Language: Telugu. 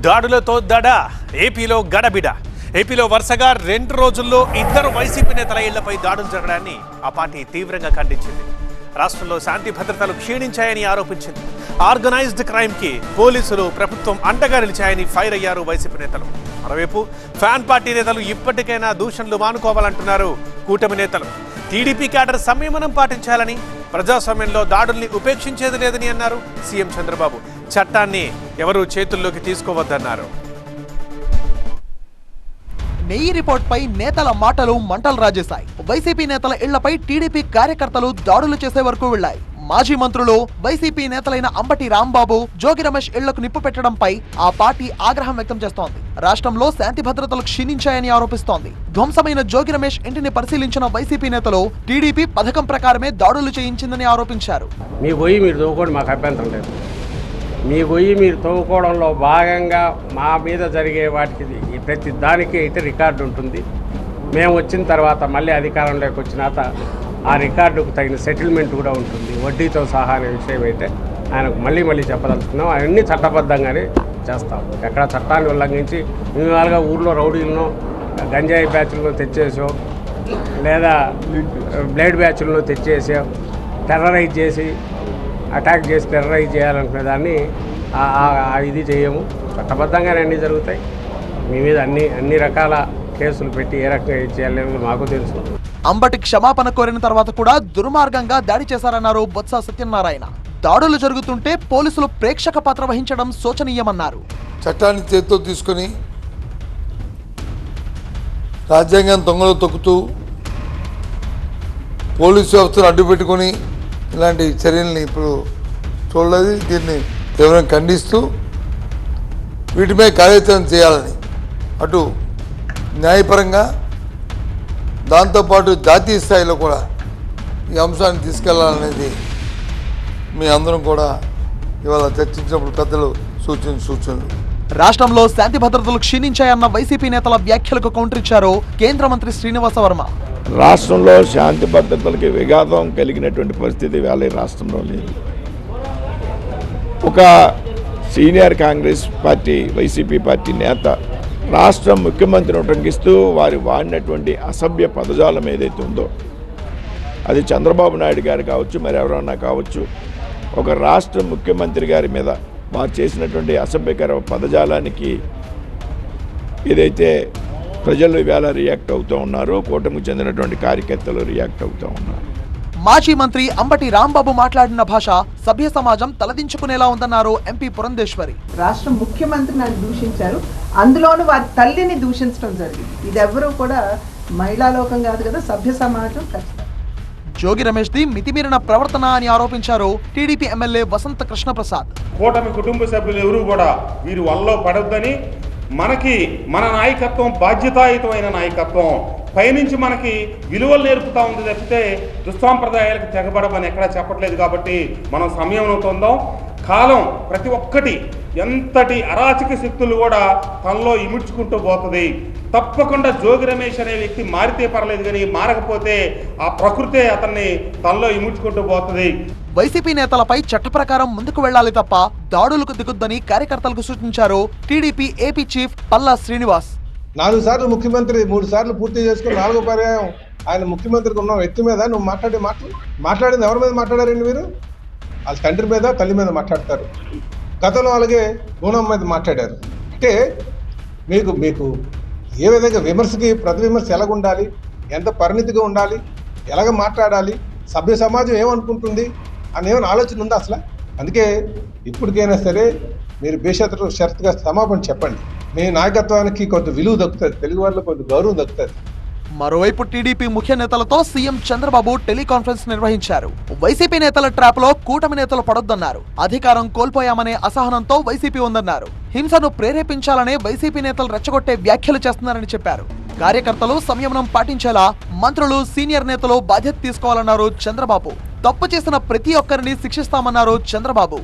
దాడులతో దడ ఏపీలో గడబిడ. ఏపీలో వరుసగా 2 రోజుల్లో 2 వైసీపీ నేతల ఇళ్లపై దాడులు జరగడాన్ని ఆ పార్టీ తీవ్రంగా ఖండించింది. రాష్ట్రంలో శాంతి భద్రతలు క్షీణించాయని ఆరోపించింది. ఆర్గనైజ్డ్ క్రైమ్ కి పోలీసులు, ప్రభుత్వం అండగా నిలిచాయని ఫైర్ అయ్యారు వైసీపీ నేతలు. మరోవైపు ఫ్యాన్ పార్టీ నేతలు ఇప్పటికైనా దూషణలు మానుకోవాలంటున్నారు కూటమి నేతలు. టీడీపీ క్యాడర్ సంయమనం పాటించాలని, ప్రజాస్వామ్యంలో దాడుల్ని ఉపేక్షించేది లేదని అన్నారు సీఎం చంద్రబాబు. చట్టాన్ని ఎవరూ చేతుల్లోకి తీసుకోవద్దన్నారు. నెయ్యి రిపోర్ట్ పై నేతల మాటలు మంటలు రాజేశాయి. వైసీపీ నేతల ఇళ్లపై టీడీపీ కార్యకర్తలు దాడులు చేసే వరకు వెళ్లాయి. మాజీ మంత్రులు, వైసీపీ నేతలైన అంబటి రాంబాబు, జోగి రమేష్ ఇళ్లకు నిప్పు పెట్టడంపై ఆ పార్టీ ఆగ్రహం వ్యక్తం చేస్తోంది. రాష్ట్రంలో శాంతి భద్రతలు క్షీణించాయని ఆరోపిస్తోంది. ధ్వంసమైన జోగి రమేష్ ఇంటిని పరిశీలించిన వైసీపీ నేతలు టీడీపీ పథకం ప్రకారమే దాడులు చేయించిందని ఆరోపించారు. మీ గొయ్యి మీరు తవ్వుకోండి, మాకు అభ్యంతరం లేదు. మీ గొయ్యి మీరు తవ్వుకోవడంలో భాగంగా మా మీద జరిగే వాటికి ప్రతి దానికి అయితే రికార్డు ఉంటుంది. మేము వచ్చిన తర్వాత మళ్ళీ అధికారంలోకి వచ్చినాక ఆ రికార్డుకు తగిన సెటిల్మెంట్ కూడా ఉంటుంది, వడ్డీతో సహా అనే విషయం అయితే ఆయనకు మళ్ళీ చెప్పదలుచుకున్నాం. అవన్నీ చట్టబద్ధంగానే చేస్తాం. ఎక్కడ చట్టాన్ని ఉల్లంఘించి మేము ఊర్లో రౌడీలను, గంజాయి బ్యాచ్లను తెచ్చేసో లేదా బ్లేడ్ బ్యాచ్లను తెచ్చేసో టెర్రరైజ్ చేసి అటాక్ చేసి టెర్రరైజ్ చేయాలనుకునే దాన్ని ఇది చేయము. చట్టబద్ధంగానే అన్నీ జరుగుతాయి. మీ మీద అన్ని రకాల కేసులు పెట్టి ఏ రకంగా చేయాలని మాకు తెలుసు. అంబటి క్షమాపణ కోరిన తర్వాత కూడా దుర్మార్గంగా దాడి చేశారన్నారు బొత్స సత్యనారాయణ. దాడులు జరుగుతుంటే పోలీసులు ప్రేక్షక పాత్ర వహించడం శోచనీయమన్నారు. చట్టాన్ని చేతితో తీసుకొని రాజ్యాంగం తొంగలో తొక్కుతూ పోలీసు వ్యవస్థను అడ్డుపెట్టుకొని ఇలాంటి చర్యల్ని ఇప్పుడు చూడలేదు. దీన్ని తీవ్రంగా ఖండిస్తూ వీటిపై కార్యాచరణ చేయాలని, అటు న్యాయపరంగా దాంతోపాటు జాతీయ స్థాయిలో కూడా ఈ అంశాన్ని తీసుకెళ్లాలనేది మీ అందరం కూడా ఇవాళ చర్చించినప్పుడు పెద్దలు సూచనలు. రాష్ట్రంలో శాంతి భద్రతలు క్షీణించాయన్న వైసీపీ నేతల వ్యాఖ్యలకు కౌంటర్ ఇచ్చారు కేంద్ర మంత్రి శ్రీనివాస వర్మ. రాష్ట్రంలో శాంతి భద్రతలకి విఘాతం కలిగినటువంటి పరిస్థితి వేళ రాష్ట్రంలో లేదు. ఒక senior Congress party, YCP party నేత రాష్ట్ర ముఖ్యమంత్రిని ఉటంకిస్తూ వారి వాడినటువంటి అసభ్య పదజాలం ఏదైతే ఉందో అది చంద్రబాబు నాయుడు గారు కావచ్చు, మరి ఎవరన్నా కావచ్చు, ఒక రాష్ట్ర ముఖ్యమంత్రి గారి మీద వారు చేసినటువంటి అసభ్యకర పదజాలానికి ఏదైతే ప్రజలు ఇవాళ రియాక్ట్ అవుతూ ఉన్నారు, కూటమికి చెందినటువంటి కార్యకర్తలు రియాక్ట్ అవుతూ ఉన్నారు. మాజీ మంత్రి అంబటి రాంబాబు మాట్లాడిన భాష సభ్య సమాజం తలదించుకునేలా ఉందన్నారు ఎంపీ పురంధేశ్వరి. రాష్ట్ర ముఖ్యమంత్రిని ఆయన దూషించారు, అందులోనూ వారి తల్లిని దూషించడం జరిగింది. ఇది ఎవరు కూడా మహిళా లోకం కాదు కదా, సభ్య సమాజం ఖచ్చితంగా. జోగి రమేష్ ది మితిమీరిన ప్రవర్తన అని ఆరోపించారు టీడీపీ ఎమ్మెల్యే వసంత కృష్ణప్రసాద్. కూటమి కుటుంబ సభ్యులు ఎవరు కూడా వీరు వల్ల పడొద్దని, మన నాయకత్వం బాధ్యతాయుతమైన నాయకత్వం, పైనుంచి మనకి విలువలు నేర్పుతా ఉంది తప్పితే దుస్సాంప్రదాయాలకు తెగబడమని ఎక్కడా చెప్పట్లేదు. కాబట్టి మనం సంయమనంతో ఉందాం. కాలం ప్రతి ఒక్కటి ఎంతటి అరాచక శక్తులు కూడా తనలో ఇముడ్చుకుంటూ పోతుంది. తప్పకుండా జోగి రమేష్ అనే వ్యక్తి మారితే పర్లేదు, కానీ మారకపోతే ఆ ప్రకృతే అతన్ని తనలో ఇముడ్చుకుంటూ పోతుంది. వైసీపీ నేతలపై చట్ట ప్రకారం ముందుకు వెళ్లాలి తప్ప దాడులకు దిగొద్దని కార్యకర్తలకు సూచించారు TDP AP chief Palla Srinivas. 4 సార్లు ముఖ్యమంత్రి, 3 సార్లు పూర్తి చేసుకుని 4వ పర్యాయం ఆయన ముఖ్యమంత్రికి ఉన్న వ్యక్తి మీద నువ్వు మాట్లాడింది ఎవరి మీద మాట్లాడారండి? మీరు వాళ్ళ తండ్రి మీద, తల్లి మీద మాట్లాడతారు. గతంలో అలాగే గుణం మీద మాట్లాడారు. అంటే మీకు ఏ విధంగా విమర్శకి ప్రతి విమర్శ ఎలాగ ఉండాలి, ఎంత పరిణితిగా ఉండాలి, ఎలాగ మాట్లాడాలి, సభ్య సమాజం ఏమనుకుంటుంది అనేమైనా ఆలోచన ఉందా అసలు? అందుకే ఇప్పటికైనా సరే మీరు బేషరతుగా క్షమాపణ చెప్పండి. మీ నాయకత్వానికి కొంత విలువ దక్కుతుంది, తెలుగు వాళ్ళకి కొంత గౌరవం దక్కుతుంది. మరోవైపు టీడీపీ ముఖ్య నేతలతో సీఎం చంద్రబాబు టెలికాన్ఫరెన్స్ నిర్వహించారు. వైసీపీ నేతల ట్రాప్ లో కూటమి నేతలు పడొద్దన్నారు. అధికారం కోల్పోయామనే అసహనంతో వైసీపీ ఉందన్నారు. హింసను ప్రేరేపించాలనే వైసీపీ నేతలు రెచ్చగొట్టే వ్యాఖ్యలు చేస్తున్నారని చెప్పారు. కార్యకర్తలు సంయమనం పాటించేలా మంత్రులు, సీనియర్ నేతలు బాధ్యత తీసుకోవాలన్నారు చంద్రబాబు. తప్పు చేసిన ప్రతి ఒక్కరిని శిక్షిస్తామన్నారు చంద్రబాబు.